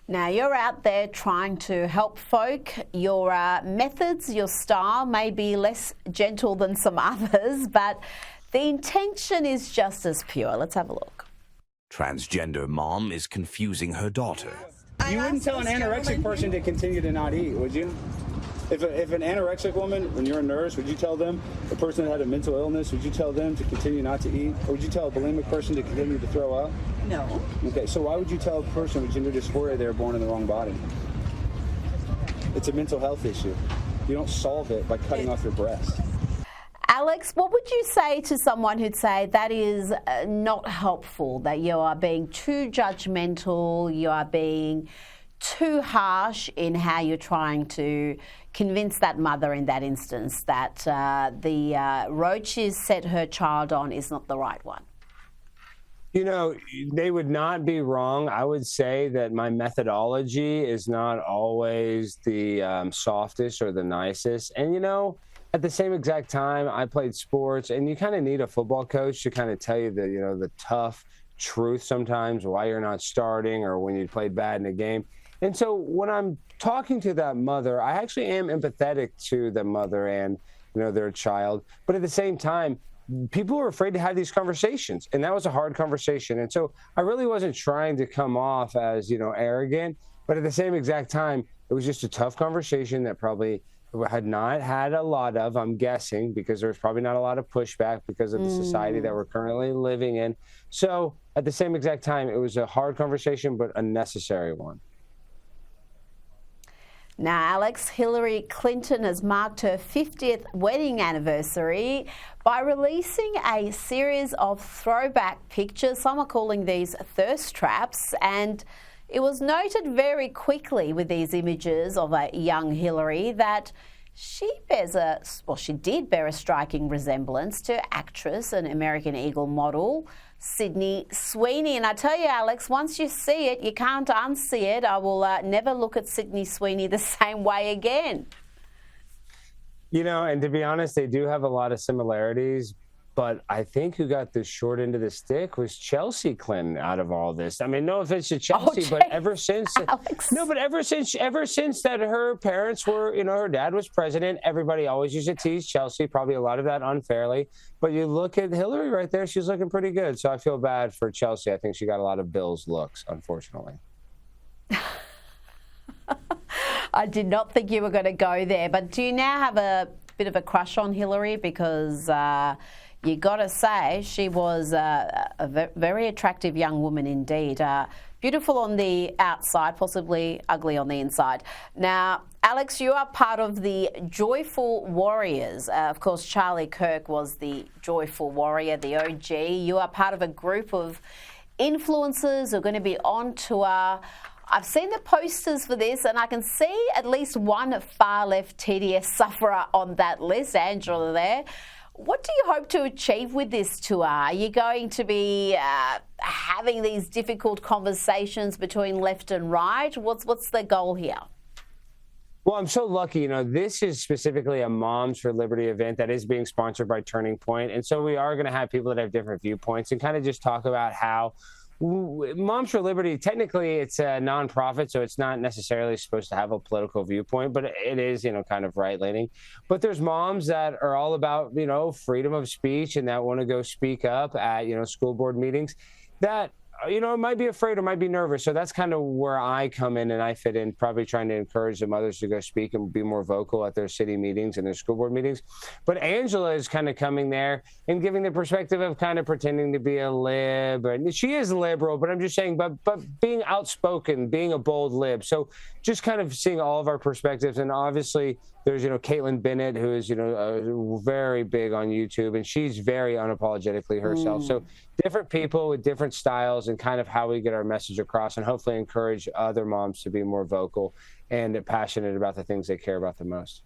Now, you're out there trying to help folk. Your methods, your style may be less gentle than some others, but the intention is just as pure. Let's have a look. Transgender mom is confusing her daughter. You wouldn't tell an anorexic person to continue to not eat, would you? If an anorexic woman, when you're a nurse, would you tell them, a person that had a mental illness, would you tell them to continue not to eat? Or would you tell a bulimic person to continue to throw up? No. Okay, so why would you tell a person with gender dysphoria they were born in the wrong body? It's a mental health issue. You don't solve it by cutting off your breast. Alex, what would you say to someone who'd say that is not helpful, that you are being too judgmental, you are being too harsh in how you're trying to convince that mother in that instance that the road she's set her child on is not the right one? You know, they would not be wrong. I would say that my methodology is not always the softest or the nicest. And, you know, at the same exact time, I played sports, and you kind of need a football coach to kind of tell you the, you know, the tough truth sometimes, why you're not starting or when you played bad in a game. And so when I'm talking to that mother, I actually am empathetic to the mother and, you know, their child. But at the same time, people are afraid to have these conversations, and that was a hard conversation. And so I really wasn't trying to come off as, you know, arrogant, but at the same exact time, it was just a tough conversation that probably had not had a lot of, I'm guessing, because there's probably not a lot of pushback because of the society that we're currently living in. So at the same exact time, it was a hard conversation, but a necessary one. Now, Alex, Hillary Clinton has marked her 50th wedding anniversary by releasing a series of throwback pictures. Some are calling these thirst traps, and it was noted very quickly with these images of a young Hillary that she did bear a striking resemblance to actress and American Eagle model Sydney Sweeney. And I tell you, Alex, once you see it, you can't unsee it. I will never look at Sydney Sweeney the same way again. You know, and to be honest, they do have a lot of similarities. But I think who got the short end of the stick was Chelsea Clinton out of all this. I mean, no offense to Chelsea, but ever since that her parents were, you know, her dad was president, everybody always used to tease Chelsea, probably a lot of that unfairly. But you look at Hillary right there, she's looking pretty good. So I feel bad for Chelsea. I think she got a lot of Bill's looks, unfortunately. I did not think you were going to go there. But do you now have a bit of a crush on Hillary? Because you got to say she was a very attractive young woman indeed. Beautiful on the outside, possibly ugly on the inside. Now, Alex, you are part of the Joyful Warriors. Of course, Charlie Kirk was the Joyful Warrior, the OG. You are part of a group of influencers who are going to be on tour. I've seen the posters for this, and I can see at least one far-left TDS sufferer on that list, Angela there. What do you hope to achieve with this tour? Are you going to be having these difficult conversations between left and right? What's the goal here? Well, I'm so lucky. You know, this is specifically a Moms for Liberty event that is being sponsored by Turning Point. And so we are going to have people that have different viewpoints and kind of just talk about how Moms for Liberty, technically it's a nonprofit, so it's not necessarily supposed to have a political viewpoint, but it is, you know, kind of right-leaning. But there's moms that are all about, you know, freedom of speech and that want to go speak up at, you know, school board meetings that, you know, might be afraid or might be nervous. So that's kind of where I come in and I fit in, probably trying to encourage the mothers to go speak and be more vocal at their city meetings and their school board meetings. But Angela is kind of coming there and giving the perspective of kind of pretending to be a lib. And she is liberal, but I'm just saying, but being outspoken, being a bold lib. So just kind of seeing all of our perspectives. And obviously there's, you know, Caitlin Bennett, who is, you know, very big on YouTube, and she's very unapologetically herself. So different people with different styles and kind of how we get our message across and hopefully encourage other moms to be more vocal and passionate about the things they care about the most.